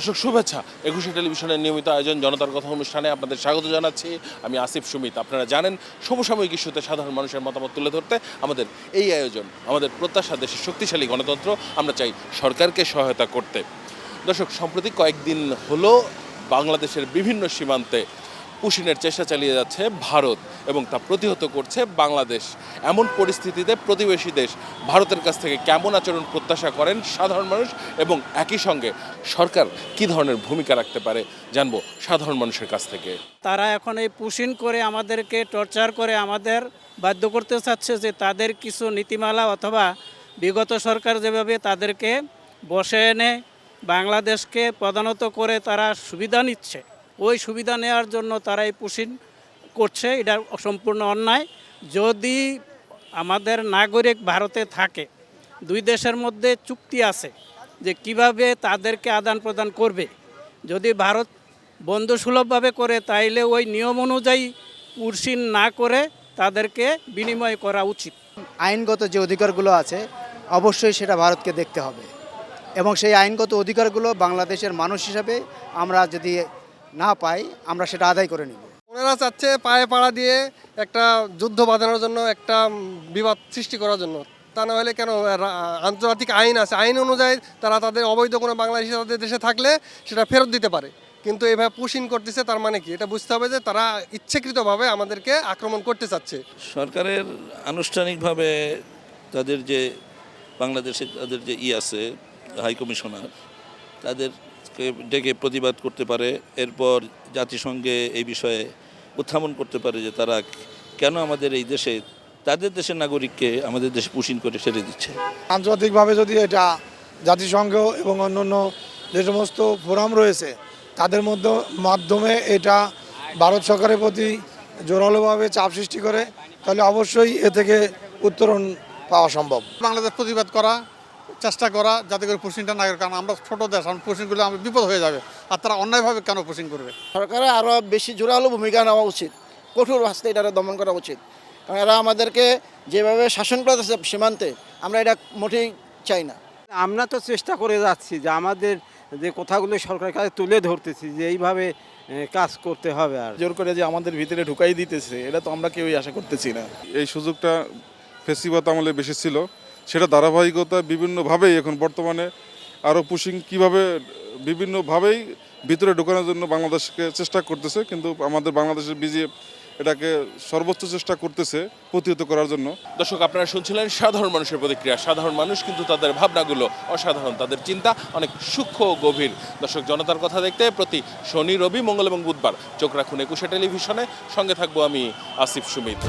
দর্শক শুভেচ্ছা। ২১শে টেলিভিশনের নিয়মিত আয়োজন জনতার কথা অনুষ্ঠানে আপনাদের স্বাগত জানাচ্ছি। আমি আসিফ সুমিত। আপনারা জানেন সমসাময়িক ইস্যুতে সাধারণ মানুষের মতামত তুলে ধরতে আমাদের এই আয়োজন। আমাদের প্রত্যাশা দেশের শক্তিশালী গণতন্ত্র, আমরা চাই সরকারকে সহায়তা করতে। দর্শক, সম্প্রতি কয়েকদিন হলো বাংলাদেশের বিভিন্ন সীমান্তে পুশিনের চেষ্টা চালিয়ে যাচ্ছে ভারত এবং তা প্রতিহত করছে বাংলাদেশ। এমন পরিস্থিতিতে প্রতিবেশী দেশ ভারতের কাছ থেকে কেমন আচরণ প্রত্যাশা করেন সাধারণ মানুষ এবং একই সঙ্গে সরকার কী ধরনের ভূমিকা রাখতে পারে জানবো সাধারণ মানুষের কাছ থেকে। তারা এখন এই পুশিন করে আমাদেরকে টর্চার করে আমাদের বাধ্য করতে চাচ্ছে যে তাদের কিছু নীতিমালা অথবা বিগত সরকার যেভাবে তাদেরকে বসে এনে বাংলাদেশকে প্রধানত করে তারা সুবিধা নিচ্ছে, ওই সুবিধা নেওয়ার জন্য তারা এই পুশিন করছে। এটা সম্পূর্ণ অন্যায়। যদি আমাদের নাগরিক ভারতে থাকে, দুই দেশের মধ্যে চুক্তি আছে যে কিভাবে তাদেরকে আদান প্রদান করবে। যদি ভারত বন্ধুসুলভভাবে করে তাইলে ওই নিয়ম অনুযায়ী পুশিন না করে তাদেরকে বিনিময় করা উচিত। আইনগত যে অধিকারগুলো আছে অবশ্যই সেটা ভারতকে দেখতে হবে এবং সেই আইনগত অধিকারগুলো বাংলাদেশের মানুষ হিসাবে আমরা যদি না পাই, আমরা সেটা আদায় করে নিব। ওনারা চাচ্ছে পায়ে পাড়া দিয়ে একটা যুদ্ধ বাঁধানোর জন্য, একটা বিবাদ সৃষ্টি করার জন্য। তা না হলে কেন, আন্তর্জাতিক আইন আছে, আইন অনুযায়ী তারা তাদের অবৈধ কোনো বাংলাদেশি তাদের দেশে থাকলে সেটা ফেরত দিতে পারে। কিন্তু এভাবে পুশিন করতেছে, তার মানে কি? এটা বুঝতে হবে যে তারা ইচ্ছাকৃতভাবে আমাদেরকে আক্রমণ করতে চাচ্ছে। সরকারের আনুষ্ঠানিকভাবে তাদের যে বাংলাদেশে তাদের যে আছে হাই কমিশনার, তাদেরকে ডেকে প্রতিবাদ করতে পারে। এরপর জাতিসংঘে এই বিষয়ে উত্থাপন করতে পারে যে তারা কেন আমাদের এই দেশে তাদের দেশের নাগরিককে আমাদের দেশে পুশিন করে ছেড়ে দিচ্ছে। আন্তর্জাতিকভাবে যদি এটা জাতিসংঘ এবং অন্যান্য যে সমস্ত ফোরাম রয়েছে তাদের মাধ্যমে এটা ভারত সরকারের প্রতি জোরালোভাবে চাপ সৃষ্টি করে, তাহলে অবশ্যই এ থেকে উত্তরণ পাওয়া সম্ভব। বাংলাদেশ প্রতিবাদ করা, চেষ্টা করা যাতে করে পুশিনটা না করে, কারণ আমরা ছোটো দেশ, পুশিন করলে আমরা বিপদ হয়ে যাবে। আর তারা অন্যায়ভাবে কেন পুশিন করবে? সরকারের আরও বেশি জোরালো ভূমিকা নেওয়া উচিত, কঠোর ভাষাতে এটা দমন করা উচিত। কারণ এরা আমাদেরকে যেভাবে শাসন করতেছে সীমান্তে, আমরা এটা মোটেই চাই না। আমরা তো চেষ্টা করে যাচ্ছি যে আমাদের যে কথাগুলো সরকারের কাছে তুলে ধরতেছি যে এইভাবে কাজ করতে হবে। আর জোর করে যে আমাদের ভিতরে ঢুকাই দিতেছে, এটা তো আমরা কেউই আশা করতেছি না। এই সুযোগটা ফেসিবাদ আমলে বেশি ছিল, সেটা ধারাবাহিকতা বিভিন্নভাবেই এখন বর্তমানে আরও পুশিং কীভাবে বিভিন্নভাবেই ভিতরে ঢোকানোর জন্য বাংলাদেশকে চেষ্টা করতেছে, কিন্তু আমাদের বাংলাদেশের বিজিএফ এটাকে সর্বোচ্চ চেষ্টা করতেছে প্রতিহত করার জন্য। দর্শক, আপনারা শুনছিলেন সাধারণ মানুষের প্রতিক্রিয়া। সাধারণ মানুষ কিন্তু তাদের ভাবনাগুলো অসাধারণ, তাদের চিন্তা অনেক সূক্ষ্ম ও গভীর। দর্শক, জনতার কথা দেখতে প্রতি শনি, রবি, মঙ্গল এবং বুধবার চোখ রাখুন ২১শে টেলিভিশনে। সঙ্গে থাকবো আমি আসিফ সুমিত।